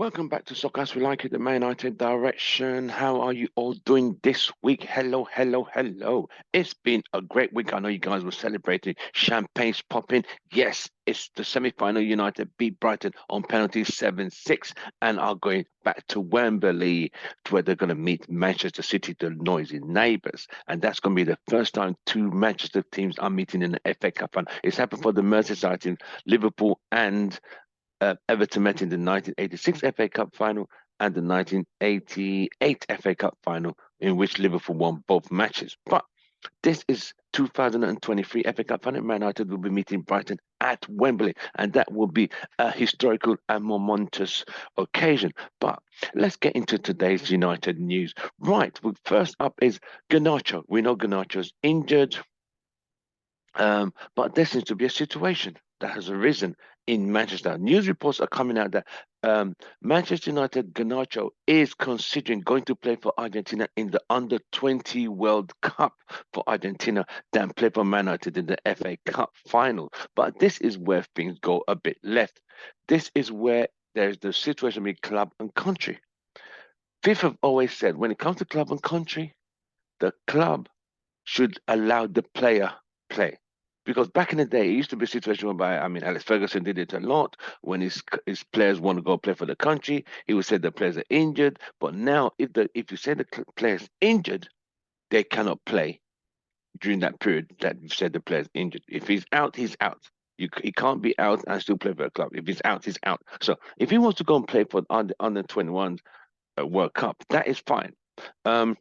Welcome back to Soccer as We Like It, the Man United direction. How are you all doing this week? Hello, hello, hello. It's been a great week. I know you guys were celebrating, champagne's popping. Yes, it's the semi-final. United beat Brighton on penalties 7-6 and are going back to Wembley, to where they're going to meet Manchester City, the noisy neighbours. And that's going to be the first time two Manchester teams are meeting in the FA Cup final. It's happened for the Merseyside team, Liverpool and Everton met in the 1986 FA Cup final and the 1988 FA Cup final, in which Liverpool won both matches. But this is 2023 FA Cup final. Man United will be meeting Brighton at Wembley, and that will be a historical and momentous occasion. But let's get into today's United news. Right, first up is Garnacho. We know Garnacho's injured. But there seems to be a situation that has arisen in Manchester. News reports are coming out that Manchester United Garnacho is considering going to play for Argentina in the Under 20 World Cup for Argentina than play for Man United in the FA Cup final. But this is where things go a bit left. This is where there's the situation with club and country. FIFA have always said when it comes to club and country, the club should allow the player play. Because back in the day, it used to be a situation whereby, I mean, Alex Ferguson did it a lot. When his players want to go play for the country, he would say the players are injured. But now, if you say the player's injured, they cannot play during that period that you've said the player's injured. If he's out, he's out. He can't be out and still play for a club. If he's out, he's out. So if he wants to go and play for under 21 World Cup, that is fine. Um,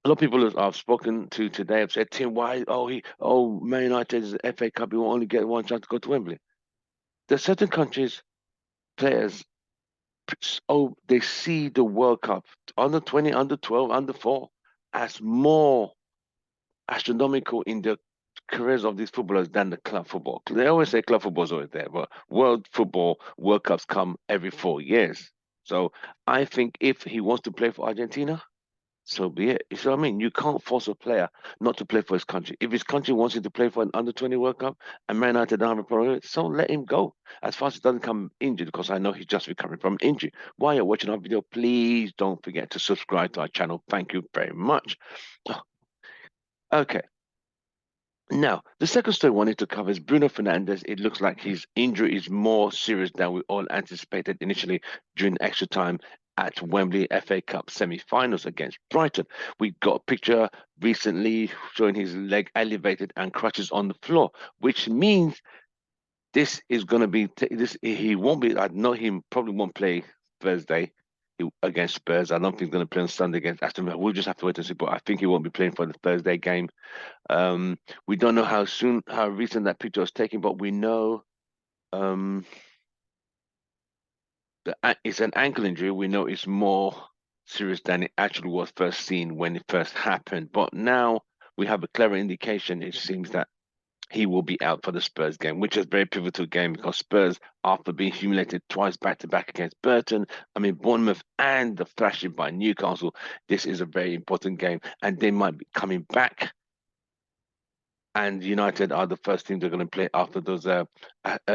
a lot of people I've spoken to today have said, Tim, why? Man United is the FA Cup. You will only get one chance to go to Wembley. There's certain countries, players, they see the World Cup, under 20, under 12, under 4, as more astronomical in the careers of these footballers than the club football. They always say club football is always there, but world football, World Cups come every 4 years. So I think if he wants to play for Argentina, so be it. You see what I mean? You can't force a player not to play for his country. If his country wants him to play for an under 20 World Cup and Man United don't have a problem with it, so let him go. As far as he doesn't come injured, because I know he's just recovering from injury. While you're watching our video, please don't forget to subscribe to our channel. Thank you very much. Okay. Now, the second story I wanted to cover is Bruno Fernandes. It looks like his injury is more serious than we all anticipated initially during extra time at Wembley FA Cup semi-finals against Brighton. We got a picture recently showing his leg elevated and crutches on the floor, which means this is going to be this. He won't be. I know he probably won't play Thursday against Spurs. I don't think he's going to play on Sunday against Aston Villa. We'll just have to wait and see. But I think he won't be playing for the Thursday game. We don't know how recent that picture was taken, but we know that it's an ankle injury. We know it's more serious than it actually was first seen when it first happened. But now we have a clever indication. It seems that he will be out for the Spurs game, which is a very pivotal game because Spurs, after being humiliated twice back to back against Bournemouth, and the thrashing by Newcastle, this is a very important game, and they might be coming back. And United are the first team they're going to play after those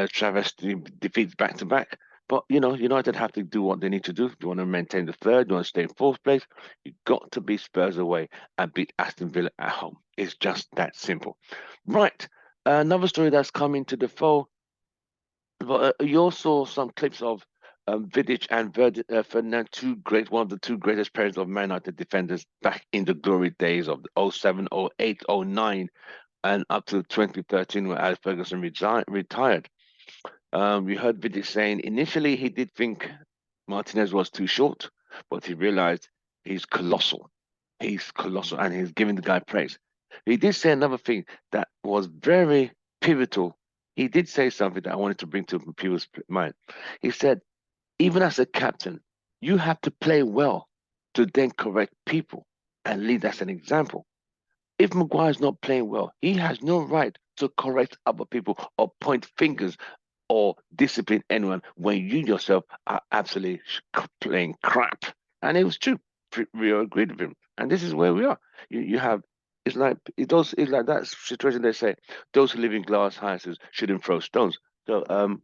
travesty defeats back to back. But United have to do what they need to do. You want to maintain the third, you want to stay in fourth place, you've got to beat Spurs away and beat Aston Villa at home. It's just that simple. Right. Another story that's coming to the fore. But you also saw some clips of Vidic and Ferdinand, one of the two greatest pairs of Man United defenders back in the glory days of the 07, 08, 09 and up to 2013 when Alex Ferguson retired. We heard Vidic saying initially he did think Martinez was too short, but he realized he's colossal. He's colossal, and he's giving the guy praise. He did say another thing that was very pivotal. He did say something that I wanted to bring to people's mind. He said, even as a captain, you have to play well to then correct people and lead as an example. If Maguire's not playing well, he has no right to correct other people or point fingers or discipline anyone when you yourself are absolutely playing crap. And it was true. Rio agreed with him. And this is where we are. You have it's like that situation they say those who live in glass houses shouldn't throw stones. So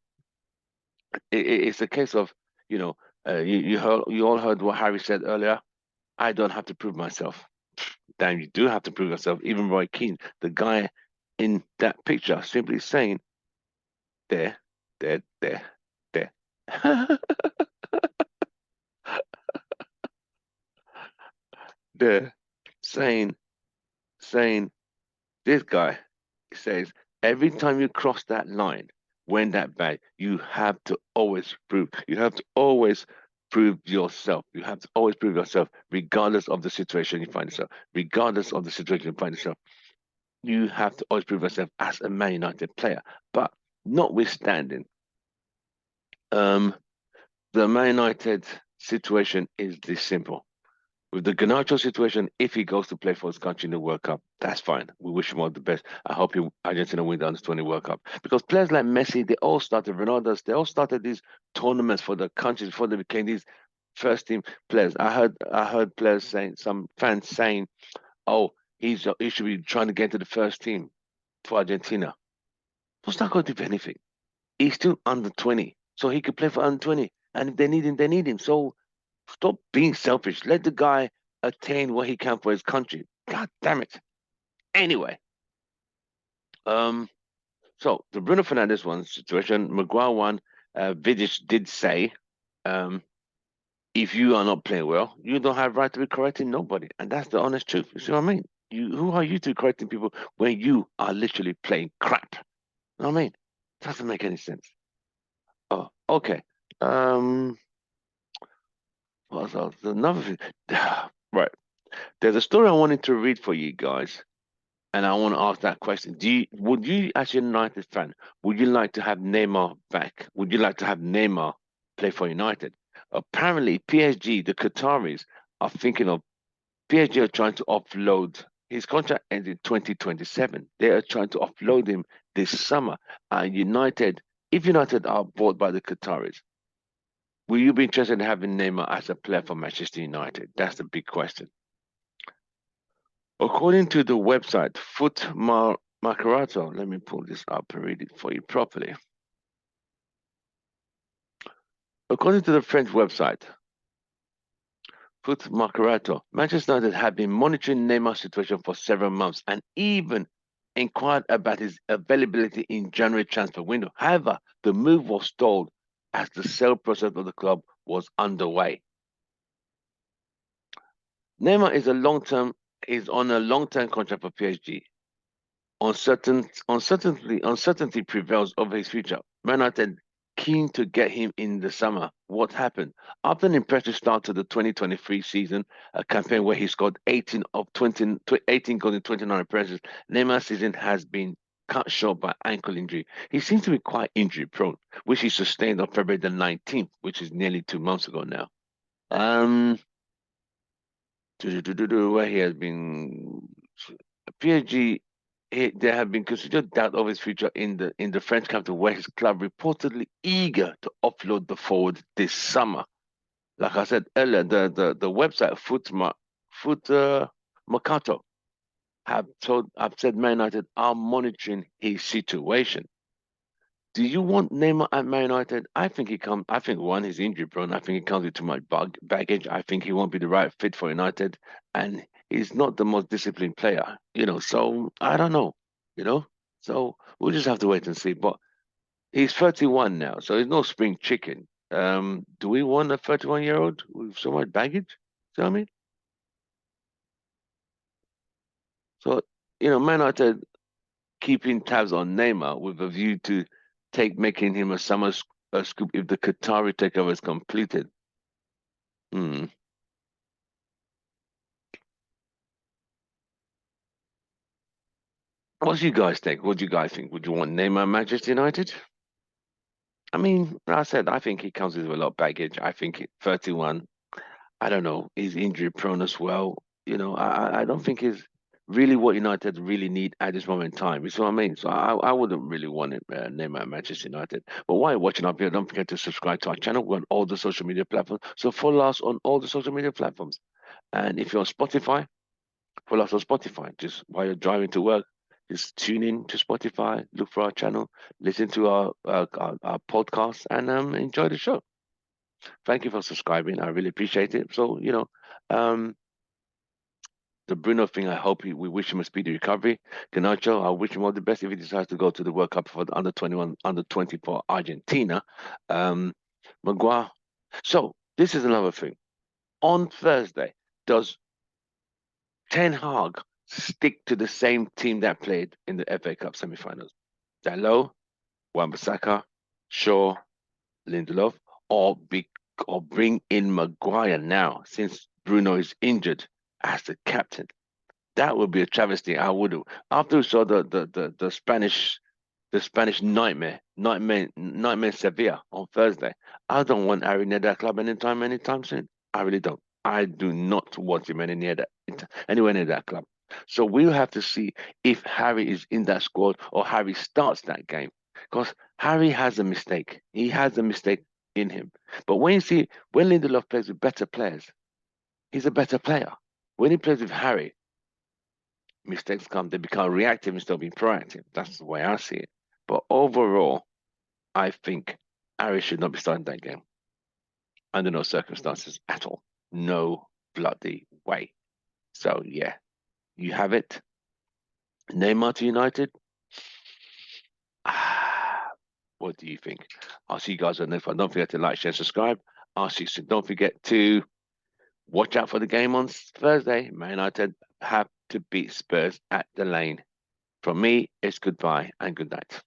it's a case of, you know, You all heard what Harry said earlier. I don't have to prove myself. Damn, you do have to prove yourself. Even Roy Keane, the guy in that picture, simply saying, there, there, there, there. There, saying, saying, this guy says, every time you cross that line, when that bad, you have to always prove. You have to always prove yourself. You have to always prove yourself, regardless of the situation you find yourself. Regardless of the situation you find yourself, you have to always prove yourself as a Man United player. But notwithstanding, um, the Man United situation is this simple. With the Garnacho situation, if he goes to play for his country in the World Cup, that's fine. We wish him all the best. I hope Argentina win the Under-20 World Cup. Because players like Messi, they all started, Ronaldo, they all started these tournaments for the countries before they became these first team players. I heard players saying, some fans saying, oh, he should be trying to get to the first team for Argentina. What's not going to do anything? He's still under 20. So he could play for under 20. And if they need him, they need him. So stop being selfish. Let the guy attain what he can for his country. God damn it. Anyway, um, so the Bruno Fernandes one situation, Maguire one, Vidic did say, um, if you are not playing well, you don't have right to be correcting nobody, and that's the honest truth. You see what I mean? Who are you to be correcting people when you are literally playing crap? You know what I mean? Doesn't make any sense. Oh, okay. Um, what else? Another thing. Right. There's a story I wanted to read for you guys. And I want to ask that question. Would you, as a United fan, would you like to have Neymar back? Would you like to have Neymar play for United? Apparently, PSG, the Qataris, are thinking of PSG are trying to offload his contract ends in 2027. They are trying to offload him this summer. And United, if United are bought by the Qataris, will you be interested in having Neymar as a player for Manchester United? That's the big question. According to the website Macarato, let me pull this up and read it for you properly. According to the French website Foot Macarato, Manchester United have been monitoring Neymar's situation for several months and even inquired about his availability in January transfer window. However, the move was stalled as the sale process of the club was underway. Neymar is on a long-term contract for PSG. Uncertainty prevails over his future. Man United keen to get him in the summer. What happened? After an impressive start to the 2023 season, a campaign where he scored 18 of 20, 18 goals in 29 appearances, Neymar's season has been cut short by ankle injury. He seems to be quite injury prone, which he sustained on February the 19th, which is nearly 2 months ago now. Um, where he has been PSG. There have been considered doubt of his future in the French capital, where his club reportedly eager to offload the forward this summer. Like I said earlier, the website Foot Mercato have said Man United are monitoring his situation. Do you want Neymar at Man United? I think he comes. I think one, he's injury prone. I think he comes with too much baggage. I think he won't be the right fit for United, and he's not the most disciplined player. So I don't know. You know, so we'll just have to wait and see. But he's 31 now, so he's no spring chicken. Do we want a 31-year-old with so much baggage? You know what I mean? So Man United keeping tabs on Neymar with a view to making him a summer scoop if the Qatari takeover is completed. Hmm. What do you guys think? What do you guys think? Would you want Neymar at Manchester United? I mean, like I said, I think he comes with a lot of baggage. I think 31, I don't know, he's injury prone as well. I don't think he's really what United really need at this moment in time. You see what I mean? So I wouldn't really want it, Neymar at Manchester United. But while you're watching up here, don't forget to subscribe to our channel. We're on all the social media platforms. So follow us on all the social media platforms. And if you're on Spotify, follow us on Spotify. Just while you're driving to work, just tune in to Spotify, look for our channel, listen to our podcast, and enjoy the show. Thank you for subscribing. I really appreciate it. So, the Bruno thing, I hope we wish him a speedy recovery. Ganacho, I wish him all the best if he decides to go to the World Cup for the under 21, under 24 Argentina. Maguire. So this is another thing. On Thursday, does Ten Hag stick to the same team that played in the FA Cup semi-finals? Dalot, Wan-Bissaka, Shaw, Lindelof, or bring in Maguire now since Bruno is injured as the captain? That would be a travesty. I would have after we saw the Spanish nightmare Sevilla on Thursday. I don't want Harry near that club anytime soon. I really don't. I do not want him anywhere near that club. So we'll have to see if Harry is in that squad or Harry starts that game. Because Harry has a mistake. He has a mistake in him. But when Lindelof plays with better players, he's a better player. When he plays with Harry, mistakes come, they become reactive instead of being proactive. That's the way I see it. But overall, I think Harry should not be starting that game under no circumstances at all. No bloody way. So yeah, you have it. Neymar to United. What do you think? I'll see you guys on the next one. Don't forget to like, share, subscribe. I'll see you soon. Don't forget to watch out for the game on Thursday. Man United have to beat Spurs at the Lane. From me, it's goodbye and good night.